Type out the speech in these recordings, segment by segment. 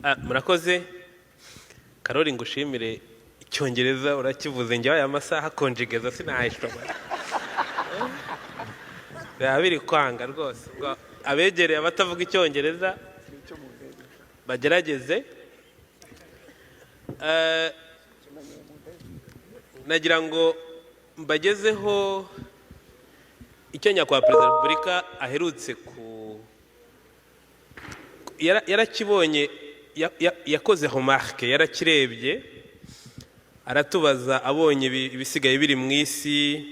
murakoze Karoli ngushimire Icyongereza urakivuze njye aya masaha konjigeza sinahishobora biri kwanga rwose abegereye abatavuga Icyongereza bagerageze nagira ngo mbagezeho icyo nyakubahwa Perezida wa Repubulika aherutse yarakibonye yakoze remarque yarakirebye aratubaza abonye ibisigaye biri mu isi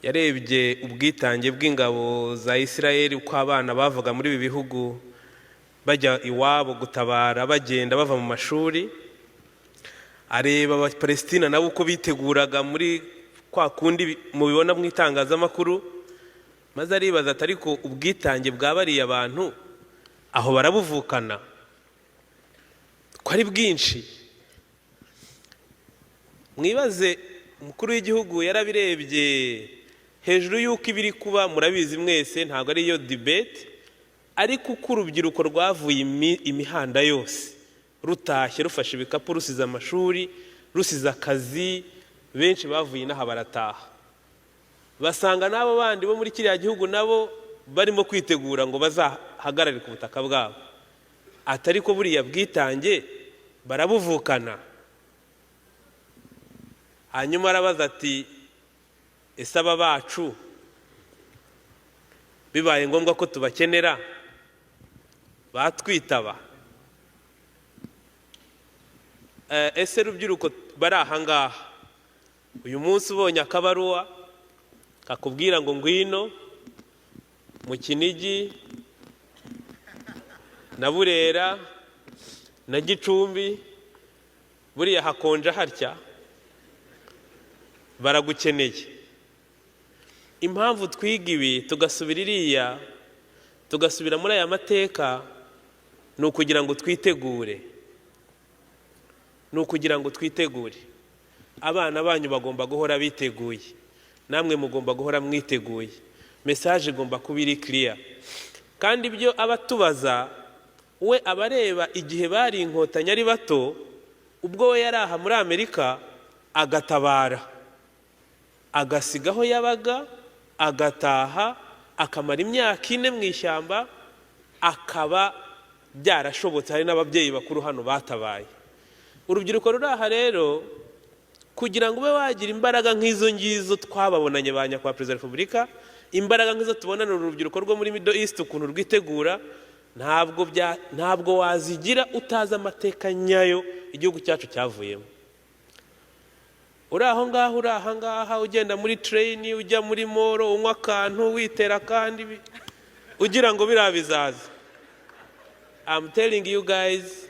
yarebye ubwitange bw'ingabo za Israel uko abana bavaga muri ibi bihugu bajya iwabo gutabara bagenda bava mu mashuri areba Abapalestina nabo uko biteguraga muri kwa kundi mubibona mu itangazamakuru maze aribaza atari ko ubwitange bwabariye abantu aho barabuvukana ko ari bwinshi mwibaze umukuru w'igihugu yarabirebye hejuru y'uko ibiri kuba murabizi mwese ntabwo ari yo debate ariko uko urubyiruko rwavuye imihanda yose rutashye rufashe ibikapu rusize amashuri rusize akazi benshi bavuye inaha barataha basanga n'abo bandi bo muri kiriya gihugu nabo barimo kwitegura ngo bazahagarare ku butaka bwabo atari ko buriya bwitange barabuvukana hanyuma arabaza ati ese aba bacu bibaye ngombwa ko tubakenera batwitaba ese rubyiruko bari ahangaha uyu munsi ubonye akabaruwa kakubwira ngo ngwino mu Kinigi na Burera na Gicumbi buriya hakonja harya baragukeneye impamvu twiga ibi tugasubira iriya tugasubira muri aya mateka ni ukugira ngo twitegure abana banyu bagomba guhora biteguye namwe mugomba guhora mwiteguye message igomba kuba iri clear kandi ibyo abatubaza we abareba igihe bari inkotanya ari bato ubwo we yaraha muri Amerika agatabara agasigaho yabaga agataha akamara imyaka 4 mu ishyamba akaba byarashobotse hari n'ababyeyi bakuru hano batabaye urubyiruko ruraha rero kugira ngo ube wagira imbaraga nk'izo ngizo twababonanye ba nyakubahwa Perezida wa Repubulika imbaraga nk'izo tubonana urubyiruko rwo muri Middle East ukuntu rwitegura ntabwo wazigira utazi amateka nyayo igihugu cyacu cyavuyemo uri aho ngaho ugenda muri train ujya muri moro unywa akantu witera kandi ugira ngo birabizaza I'm telling you guys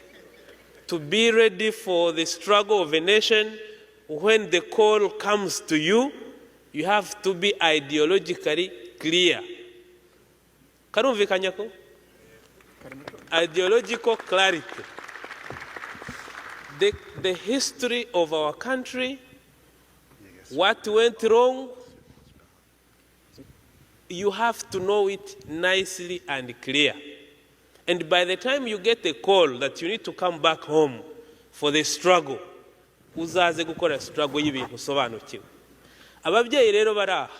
to be ready for the struggle of a nation. When the call comes to you, you have to be ideologically clear. Karumvikanya ko? Ideological clarity. The history of our country, what went wrong, you have to know it nicely and clear. And by the time you get a call that you need to come back home for the struggle, uzaze gukora struggle y'ibintu usobanukiwe. Ababyeyi rero baraha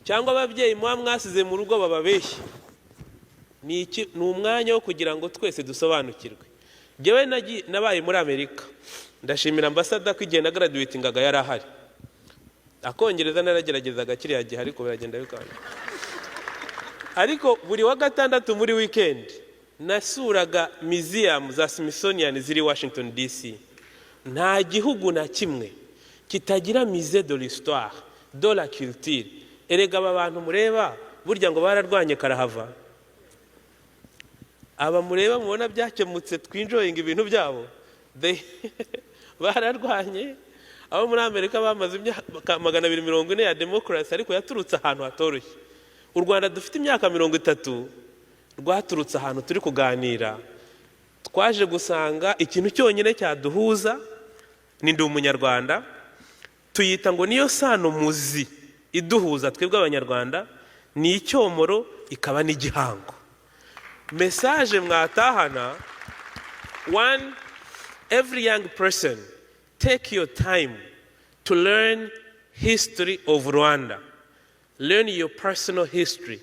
cyangwa ababyeyi mwasize mu rugo bababeshye ni umwanya wo kugira ngo twese dusobanukirwe. Jewe nabaye muri Amerika ndashimira ambassador ko igihe na graduatingaga yari ahari akongereza narageragezaga kiriya gihe ariko biragenda bikanga ariko buri wa gatandatu muri weekend nasuraga museum za Smithsonian ziri Washington DC. Nta gihugu na kimwe kitagira musée de l'histoire de la culture. Erega aba bantu mureba burya ngo bararwanye karahava aba mureba mubona byakemutse twinjoyinga ibintu byabo bararwanye abo muri Amerika bamaze imyaka 240 ya democracy ariko yaturutse ahantu hatoroshye. U Rwanda dufite imyaka 30 rwaturutse ahantu turi kuganira twaje gusanga ikintu cyonyine cyaduhuza ni ndi umunyarwanda tuyita ngo niyo sano muzi iduhuza twebwe abanyarwanda ni icyomoro ikaba n'igihango. Message mwatahana One, every young person, take your time to learn history of Rwanda. Learn your personal history.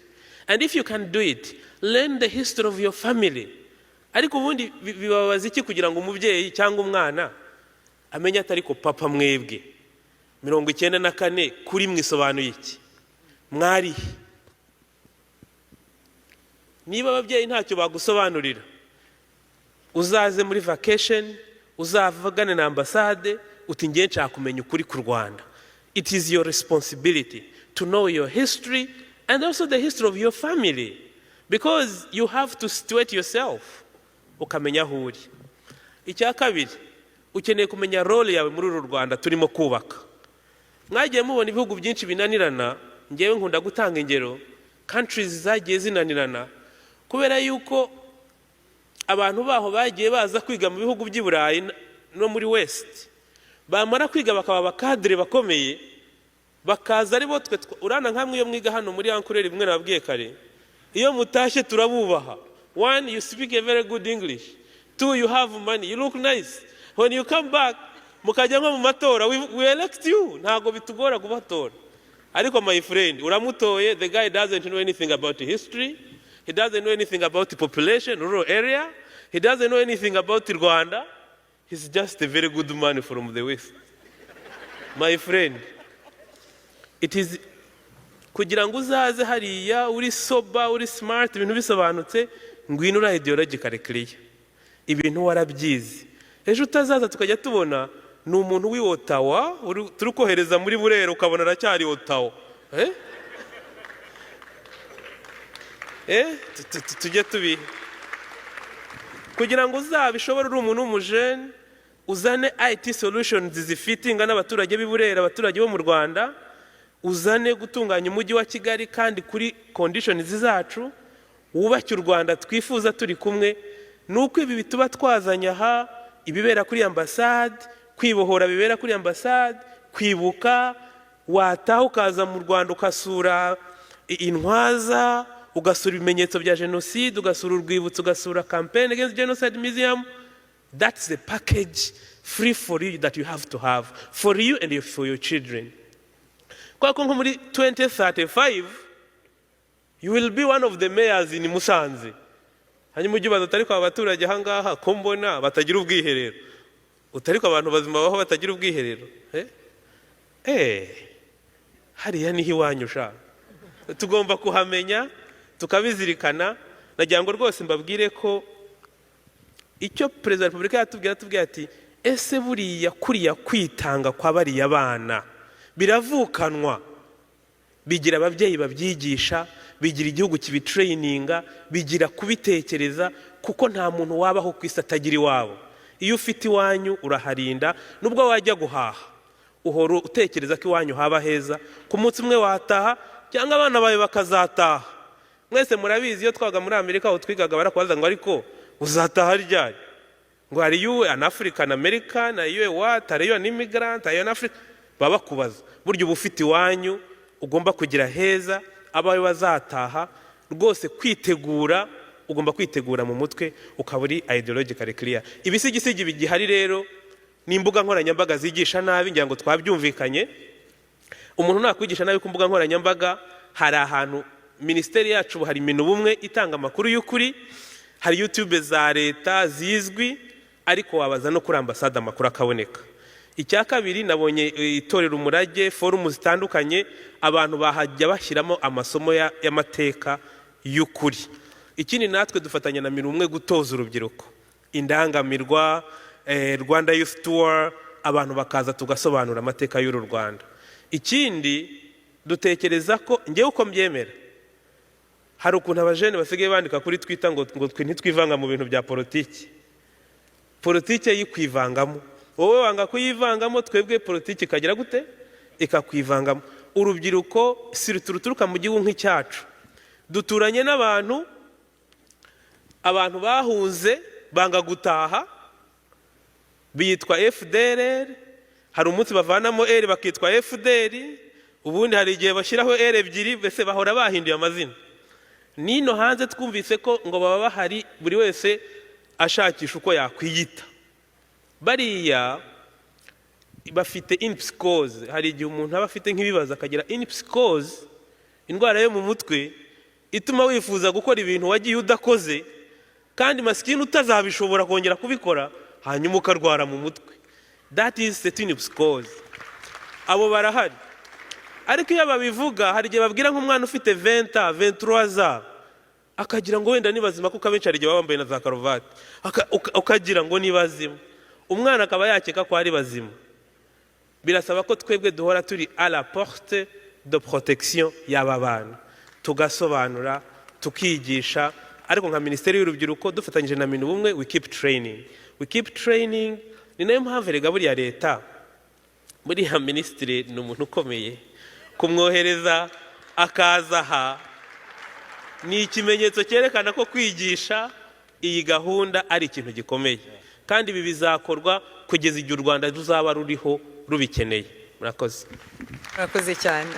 And if you can do it, learn the history of your family. Ariko ubundi bibabaza iki kugira ngo umubyeyi cyangwa umwana amenye atari ko papa mwebwe 94 kuri mwisobanuye iki mwari niba ababyeyi ntacyo bagusobanurira uzaze muri vacation uzavugane na ambassade uti ngiye nshaka kumenya ukuri ku Rwanda. It is your responsibility to know your history and also the history of your family, because you have to situate yourself ukamenya aho uri. Icya kabiri, ukeneye kumenya role yawe muri uru Rwanda turimo kubaka. Mwagiye mubona ibihugu byinshi binanirana, ngewe nkunda gutanga ingero countries zagiye zinanirana kubera yuko abantu baho bagiye baza kwiga mu bihugu by'i Burayi no muri West, bamara kwiga bakaba abakadire bakomeye, bakaza ari bo twe urana nkamwe yo mwiga hano muri Ankureri bimwe nababwiye kare, iyo mutashye turabubaha. One, you speak a very good English. Two, you have money, you look nice. When you come back mukajya nko mu matora, we elect you, ntago bitugora kubatora. Ariko my friend, uramutoye, the guy doesn't know anything about history, he doesn't know anything about the population, rural area, he doesn't know anything about Rwanda. He's just a very good man from the West. My friend, it is kugira ngo uzaze hariya uri soba, uri smart, ibintu bisobanutse, ngwino ura ideologically clear. Ibintu warabyizi. Ejo utazaza tukajya tubona ni umuntu w'Ottawa turi kohereza muri Burera ukabona aracyari Ottawa. Tujye tubi kugira ngo uzabishobora uri umuntu w'umujene uzane IT solutions zifitinga n'abaturage b'i Burera, abaturage bo mu Rwanda, uzane gutunganya umujyi wa Kigali kandi kuri conditions zacu, wubake u Rwanda twifuza turi kumwe. Nuko ibi bituba twazanya aha, ibibera kuri ambassade, kwibohora bibera kuri ambassade, kwibuka, wataha ukaza mu Rwanda ukasura intwaza, ugasura ibimenyetso bya genocide, ugasura urwibutso, ugasura campaign against genocide museum. That's the package free for you that you have to have for you and for your children. Kwa nko muri 2035 you will be one of the mayors in Musanze. Hanyuma ujye baza utari kwa abaturage hangaha ko mbona batagira ubwiherero, utari kwa abantu bazima baho batagira ubwiherero. Hariya niho iwanyu sha. Tugomba kuhamenya tukabizirikana. Nagira ngo rwose mbabwire ko icyo Perezida wa Repubulika yatubwira ati ese buriya kuriya kwitanga kwa bariya bana biravukanwa, bigira ababyeyi babyigisha, bigira igihugu kibitraininga, bigira kubitekereza, kuko nta muntu wabaho ku isi atagira iwabo. Iyo ufite iwanyu uraharinda, nubwo wajya guhaha uhora utekereza ko iwanyu haba heza, ku munsi umwe wataha cyangwa abana bawe bakazataha. Mwese murabizi iyo twaga muri Amerika aho twigaga barakubaza ngo ariko uzataha ryari, ngo are you an African American, are you a what, are you an immigrant, are you an African, baba kubaza. Buryo ubufite iwanyu ugomba kugira heza, abawe bazataha. Rwose kwitegura, ugomba kwitegura mu mutwe ukaburi ideologically clear. Ibisigisigi bigihari rero ni imbuga nkoranyambaga zigisha nabi, ngira ngo twabyumvikanye. Umuntu nakwigisha nabi ku mbuga nkoranyambaga, hari ahantu ministeri yacu hari ibintu bumwe itanga amakuru y'ukuri, hari YouTube za leta zizwi, ariko wabaza no kuri ambassade amakuru akaboneka. Icya kabiri, nabonye itorero umurage, forum zitandukanye, abantu bahajya bashyiramo amasomo y'amateka y'ukuri. Ikindi natwe dufatanya na Mirumwe gutoza urubyiruko, indangamirwa, Rwanda Youth Tour, abantu bakaza tugasobanura amateka y'uru Rwanda. Ikindi dutekereza ko ngewe uko mbyemera, hari ukuntu abajene basigaye bandika kuri Twitter ngo ntitwivanga mu bintu bya politiki. Politiki yikwivangamo, wowe wanga kuyivangamo, twebwe politiki kagira gute ikakwivangamo. Urubyiruko ruturuka mu gihugu nk'icyacu, duturanye n'abantu bahunze banga gutaha, bitwa FDR. Hari umunsi bavanamo R bakitwa FDR, ubundi hari igihe bashyiraho R ebyiri, bese bahora bahinduye amazina. Nino hanze twumvise ko ngo baba bahari buri wese ashakisha uko yakwiyita. Bariya bafite inpsychose. Hari igihe umuntu aba afite nk'ibibazo akagira inpsychose, indwara yo mu mutwe ituma wifuza gukora ibintu wagiye udakoze kandi masikini utazabishobora kongera kubikora, hanyuma ukarwara mu mutwe. That is inpsychose. Abo barahari. Ariko iyo babivuga, hari igihe babwira nk'umwana ufite 20 23 akagira ngo wenda ni bazima, kuko abenshi hari igihe bambaye na za karuvati, ukagira ngo ni bazima, umwana akaba yakeka ko ari bazima. Birasaba ko twebwe duhora turi à la porte de protection y'aba bana, tugasobanura, tukigisha. Ariko nka Minisiteri y'Urubyiruko dufatanyije na Minubumwe, we keep training. Ni nayo mpamvu rega buriya leta, buriya minisitiri ni umuntu ukomeye, kumwohereza akaza aha ni ikimenyetso cyerekana ko kwigisha iyi gahunda ari ikintu gikomeye, kandi ibi bizakorwa kugeza igihe u Rwanda ruzaba ruriho rubikeneye. Murakoze. Murakoze cyane.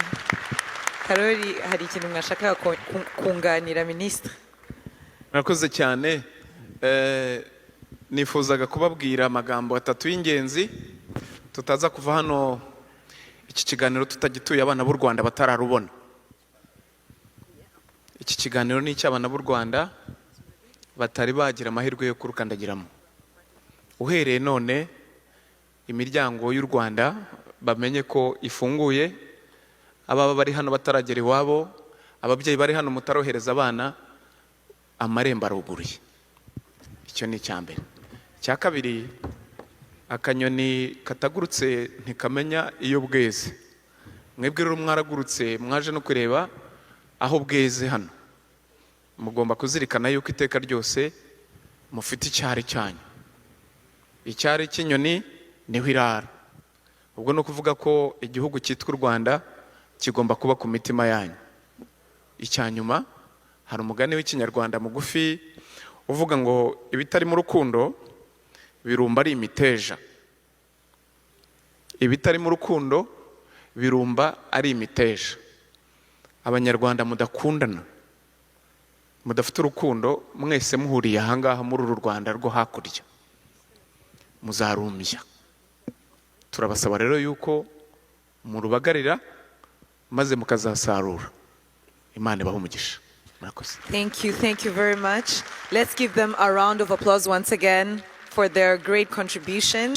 Karori, hari ikintu mwashaka kunganira minisitiri? Murakoze cyane. Nifuzaga kubabwira amagambo atatu y'ingenzi tutaza kuva hano iki kiganiro tutagituye abana b'u Rwanda batararubona. Iki kiganiro ni icy'abana b'u Rwanda batari bagira amahirwe yo kurukandagiramo. Uhereye none imiryango y'u Rwanda bamenye ko ifunguye, ababa bari hano bataragera iwabo, ababyeyi bari hano mutarohereza abana, amarembo aruguruye. Icyo ni icyambere. Cya kabiri, akanyoni katagurutse ntikamenya iyo bweze. Mwebwe rero mwaragurutse mwaje no kureba aho bweze hano. Mugomba kuzirikana yuko iteka ryose mufite icyari cyanyu. Icyari cy'inyoni niho irara. Ubwo no kuvuga ko igihugu cyitwa u Rwanda kigomba kuba ku mitima yanyu. Icyanyuma, hari umugani w'ikinyarwanda mugufi uvuga ngo ibitari mu rukundo birumba ari imiteja. Ibitari mu rukundo birumba ari imiteja. Abanyarwanda mudakundana, mudafite urukundo, mwese muhuriye ahangaha muri uru Rwanda rwo hakurya, muzarumbya. Turabasaba rero yuko murubagarira maze mukazasarura. Imana ibahe umugisha. Murakoze. Thank you very much. Let's give them a round of applause once again for their great contribution.